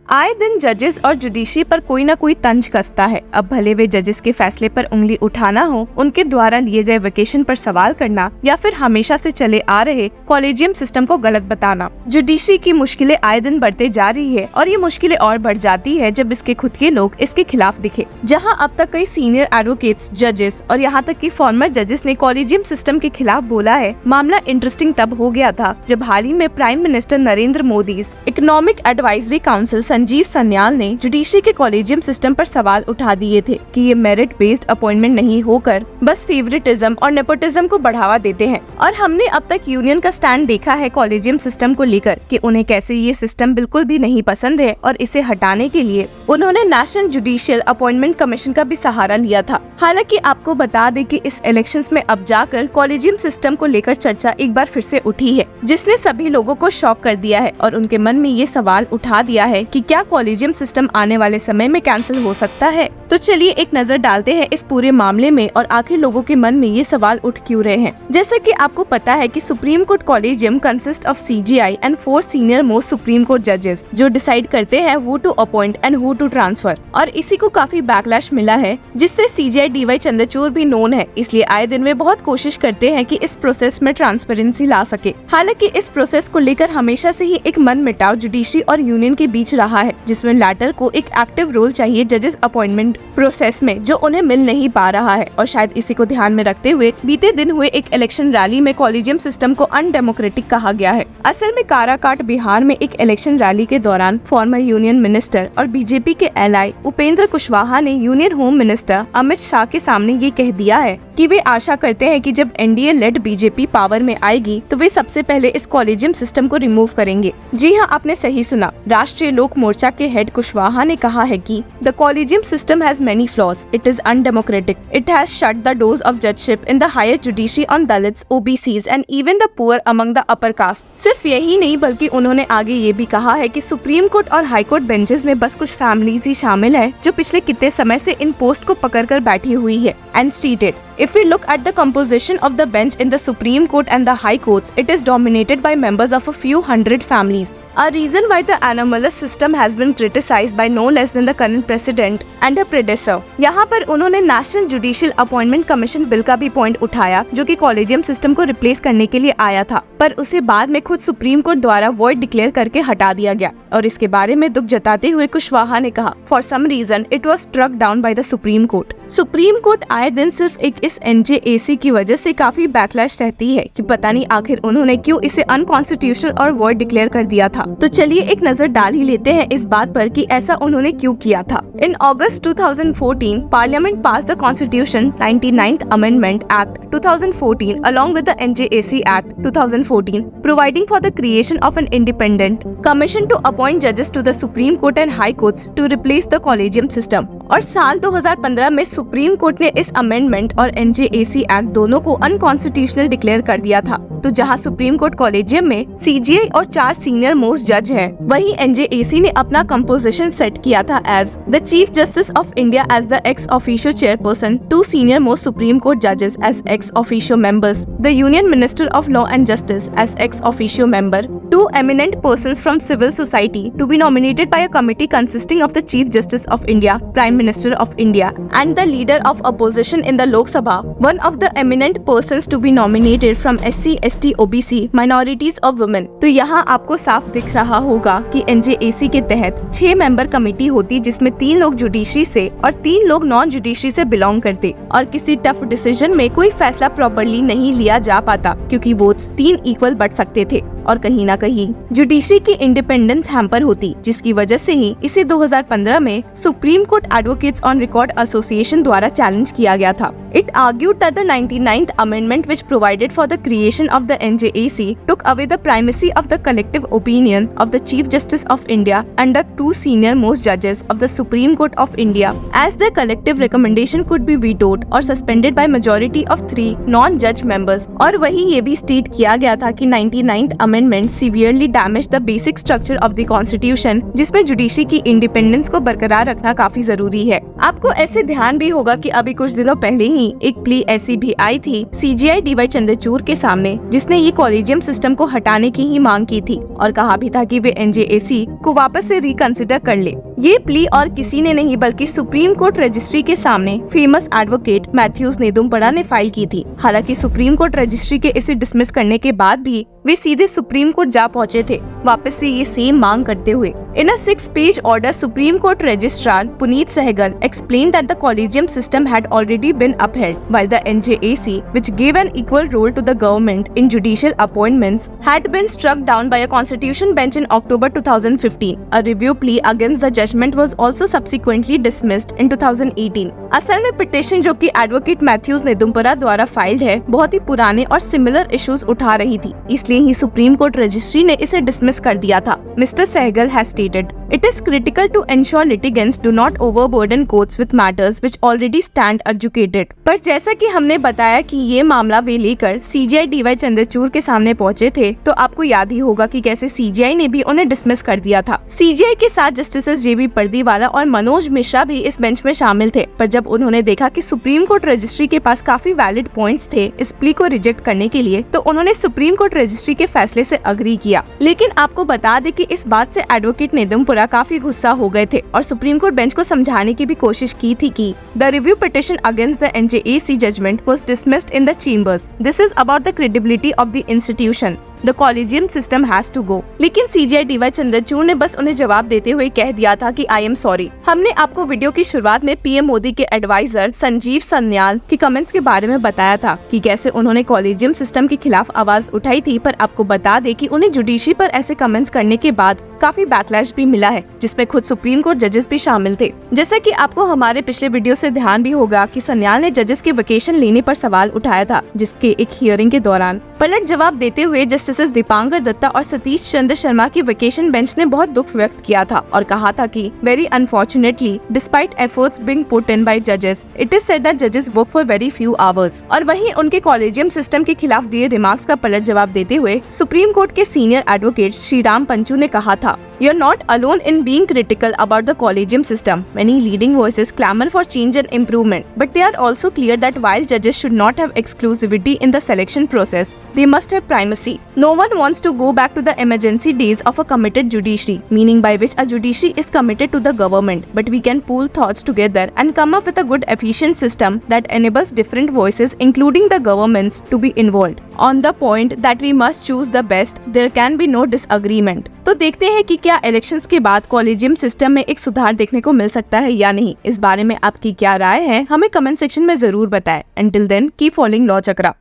आए दिन जजेस और जुडिशरी पर कोई ना कोई तंज कसता है। अब भले वे जजेस के फैसले पर उंगली उठाना हो, उनके द्वारा लिए गए वेकेशन पर सवाल करना या फिर हमेशा से चले आ रहे कॉलेजियम सिस्टम को गलत बताना। जुडिशरी की मुश्किलें आए दिन बढ़ते जा रही है और ये मुश्किलें और बढ़ जाती है जब इसके खुद के लोग इसके खिलाफ दिखे। जहाँ अब तक कई सीनियर एडवोकेट्स, जजेस और यहाँ तक कि फॉर्मर जजेस ने कॉलेजियम सिस्टम के खिलाफ बोला है। मामला इंटरेस्टिंग तब हो गया था जब हाल ही में prime minister Narendra Modi economic advisory council Sanjeev Sanyal ने जुडिशरी के कॉलेजियम सिस्टम पर सवाल उठा दिए थे कि ये मेरिट बेस्ड अपॉइंटमेंट नहीं होकर बस फेवरेटिज्म और नेपोटिज्म को बढ़ावा देते हैं। और हमने अब तक यूनियन का स्टैंड देखा है कॉलेजियम सिस्टम को लेकर कि उन्हें कैसे ये सिस्टम बिल्कुल भी नहीं पसंद है और इसे हटाने के लिए उन्होंने नेशनल जुडिशियल अपॉइंटमेंट कमीशन का भी सहारा लिया था। हालांकि आपको बता दें कि इस इलेक्शंस में अब जाकर कॉलेजियम सिस्टम को लेकर चर्चा एक बार फिर से उठी है, जिसने सभी लोगों को शॉक कर दिया है और उनके मन में ये सवाल उठा दिया है कि क्या कॉलेजियम सिस्टम आने वाले समय में कैंसिल हो सकता है। तो चलिए एक नजर डालते हैं इस पूरे मामले में और आखिर लोगों के मन में ये सवाल उठ क्यों रहे हैं। जैसा कि आपको पता है कि supreme court collegium consist of CJI and 4 senior most supreme court जजेस जो डिसाइड करते हैं who to appoint and who to transfer. और इसी को काफी बैकलैश मिला है, जिससे CJI DY चंद्रचूड़ भी नोन है। इसलिए आए दिन वे बहुत कोशिश करते हैं कि इस प्रोसेस में ट्रांसपेरेंसी ला सके। हालांकि इस प्रोसेस को लेकर हमेशा से ही एक मन मिटाव जुडिशरी और यूनियन के बीच रहा है, जिसमें लैटर को एक एक्टिव रोल चाहिए जजेस अपॉइंटमेंट प्रोसेस में, जो उन्हें मिल नहीं पा रहा है। और शायद इसी को ध्यान में रखते हुए बीते दिन हुए एक इलेक्शन रैली में कॉलेजियम सिस्टम को अनडेमोक्रेटिक कहा गया है। असल में काराकाट बिहार में एक इलेक्शन रैली के दौरान फॉर्मर यूनियन मिनिस्टर और बीजेपी के एलआई उपेंद्र कुशवाहा ने union home minister Amit Shah के सामने ये कह दिया है कि वे आशा करते हैं कि जब NDA लेड बीजेपी पावर में आएगी तो वे सबसे पहले इस कॉलेजियम सिस्टम को रिमूव करेंगे। जी हाँ, आपने सही सुना। राष्ट्रीय लोक मोर्चा के हेड कुशवाहा ने कहा है कि the collegium system has many flaws, it is undemocratic, it has shut the doors of judgeship in the higher judiciary on Dalits, OBCs and even the poor among the upper caste. सिर्फ यही नहीं बल्कि उन्होंने आगे ये भी कहा है कि सुप्रीम कोर्ट और हाई कोर्ट बेंचेस में बस कुछ फैमिलीज ही शामिल है जो पिछले कितने समय से इन पोस्ट को पकड़ कर बैठी हुई है। And stated, if we look at the composition of the bench in the Supreme Court and the High Courts, it is dominated by members of a few hundred families. A reason why the anomalous system has been criticized by no less than the current president and her predecessor. यहाँ पर उन्होंने national judicial appointment commission bill का भी point उठाया, जो कि collegium system को replace करने के लिए आया था, पर उसे बाद में खुद सुप्रीम कोर्ट द्वारा वॉइड डिक्लेयर करके हटा दिया गया। और इसके बारे में दुख जताते हुए कुशवाहा ने कहा, for some reason it was struck down by the supreme court. Supreme court आए दिन सिर्फ एक इस NJAC की वजह से काफी बैकलैश सहती है कि पता नहीं आखिर उन्होंने क्यों इसे अनकॉन्स्टिट्यूशनल और वॉइड डिक्लेयर कर दिया था। तो चलिए एक नजर डाल ही लेते हैं इस बात पर कि ऐसा उन्होंने क्यों किया था। इन अगस्त 2014, parliament pass the constitution 99th Amendment Act 2014 along with the NJAC Act 2014 providing for the creation of an independent commission to appoint judges to the Supreme Court and High Courts to replace the collegium system। और साल 2015 में supreme court ने इस amendment और NJAC act दोनों को unconstitutional declare कर दिया था। तो जहां सुप्रीम कोर्ट कॉलेजियम में CJI और 4 सीनियर मोस्ट जज हैं, वहीं NJAC ने अपना कंपोजिशन सेट किया था as the chief justice of India as the ex officio chairperson, 2 senior most supreme court जजेस as ex officio members, the union minister of law and justice as ex officio member, 2 eminent persons from civil society to be nominated by a committee consisting of the Chief Justice of India, Prime Minister of India, and the leader of opposition in the Lok Sabha, 1 of the eminent persons to be nominated from SC, ST, OBC, minorities or women। तो यहाँ आपको साफ दिख रहा होगा कि NJAC के तहत 6 मेंबर कमेटी होती, जिसमें 3 लोग जुडिशरी से और 3 लोग नॉन जुडिशरी से बिलोंग करते, और किसी टफ डिसीजन में कोई फैसला प्रॉपरली नहीं लिया जा पाता क्योंकि वोट्स 3 इक्वल बढ़ सकते थे और कहीं ना कहीं जुडिशरी की इंडिपेंडेंस हैम्पर होती, जिसकी वजह से ही इसे 2015 में supreme court advocates on record association द्वारा चैलेंज किया गया था। It argued that the 99th Amendment, which provided for the creation of the NJAC, took away the primacy of the collective opinion of the Chief Justice of India and the 2 senior most judges of the Supreme Court of India, as their collective recommendation could be vetoed or suspended by majority of 3 non-judge members। और वही ये भी state किया गया था कि 99th Amendment amendment severely damage the basic structure of the constitution, जिसमें judiciary की इंडिपेंडेंस को बरकरार रखना काफी जरूरी है। आपको ऐसे ध्यान भी होगा कि अभी कुछ दिनों पहले ही एक प्ली ऐसी भी आई थी CJI DY चंद्रचूड़ के सामने, जिसने ये कॉलेजियम सिस्टम को हटाने की ही मांग की थी और कहा भी था कि वे NJAC को वापस से रिकंसिडर कर ले। ये प्ली और किसी ने नहीं बल्कि सुप्रीम कोर्ट रजिस्ट्री के सामने फेमस एडवोकेट मैथ्यूज नेदुम्परा ने फाइल की थी। हालांकि सुप्रीम कोर्ट रजिस्ट्री के इसे डिसमिस करने के बाद भी वे सीधे सुप्रीम कोर्ट जा पहुंचे थे, वापस से ये सेम मांग करते हुए। In a 6-page order, Supreme Court Registrar Puneet Sehgal explained that the collegium system had already been upheld, while the NJAC, which gave an equal role to the government in judicial appointments, had been struck down by a constitution bench in October 2015. A review plea against the judgment was also subsequently dismissed in 2018. असल में petition जो कि advocate Mathews Nedumpara द्वारा filed है, बहुत ही पुराने और similar issues उठा रही थी, इसलिए ही सुप्रीम कोर्ट रजिस्ट्री ने इसे डिसमिस कर दिया था। Mister Sehgal has stated, "It is critical to ensure litigants do not overburden courts with matters which already stand adjudicated." पर जैसा कि हमने बताया कि ये मामला वे लेकर CJI DY चंद्रचूड़ के सामने पहुंचे थे, तो आपको याद ही होगा कि कैसे CJI ने भी उन्हें डिसमिस कर दिया था। CJI के साथ जस्टिस JB पर्दीवाला और मनोज मिश्रा भी इस बेंच में शामिल थे, पर जब उन्होंने देखा कि सुप्रीम कोर्ट रजिस्ट्री के पास काफी वैलिड पॉइंट्स थे इस प्ली को रिजेक्ट करने के लिए, तो उन्होंने सुप्रीम कोर्ट रजिस्ट्री के फैसले से अग्री किया। लेकिन आपको बता दें कि इस बात से एडवोकेट नेदुम्परा काफी गुस्सा हो गए थे और सुप्रीम कोर्ट बेंच को समझाने की भी कोशिश की थी कि the review petition against the NJAC judgment was dismissed in the chambers. This is about the credibility of the institution. The collegium system has to go। लेकिन CJI DY चंद्रचूड़ ने बस उन्हें जवाब देते हुए कह दिया था कि I am sorry। हमने आपको वीडियो की शुरुआत में PM मोदी के एडवाइजर संजीव सन्याल के कमेंट्स के बारे में बताया था कि कैसे उन्होंने कॉलेजियम सिस्टम के खिलाफ आवाज उठाई थी, पर आपको बता दे कि उन्हें जुडिशरी पर ऐसे कमेंट्स करने के बाद काफी बैकलैश भी मिला है, जिसमें खुद सुप्रीम कोर्ट जजेस भी शामिल थे। जैसा कि आपको हमारे पिछले वीडियो से ध्यान भी होगा कि सन्याल ने जजेस के वेकेशन लेने पर सवाल उठाया था, जिसके एक हियरिंग के दौरान पलट जवाब देते हुए जस्टिस दीपांकर दत्ता और सतीश चंद्र शर्मा की वेकेशन बेंच ने बहुत दुख व्यक्त किया था और कहा था कि very unfortunately despite efforts being put in by जजेस, इट इज सेड दैट जजेस work for very few hours. और वहीं उनके कॉलेजियम सिस्टम के खिलाफ दिए रिमार्क्स का पलट जवाब देते हुए सुप्रीम कोर्ट के सीनियर एडवोकेट श्रीराम पंचू ने कहा था, "You are not alone in being critical about the collegium system. Many leading voices clamor for change and improvement, but they are also clear that while judges should not have exclusivity in the selection process, they must have primacy. No one wants to go back to the emergency days of a committed judiciary, meaning by which a judiciary is committed to the government, but we can pool thoughts together and come up with a good efficient system that enables different voices, including the governments, to be involved. On the point that we must choose the best, there can be no disagreement." तो देखते हैं कि क्या elections के बाद collegium system में एक सुधार देखने को मिल सकता है या नहीं। इस बारे में आपकी क्या राय है, हमें कमेंट सेक्शन में जरूर बताएं। Until then, keep following law चक्रा।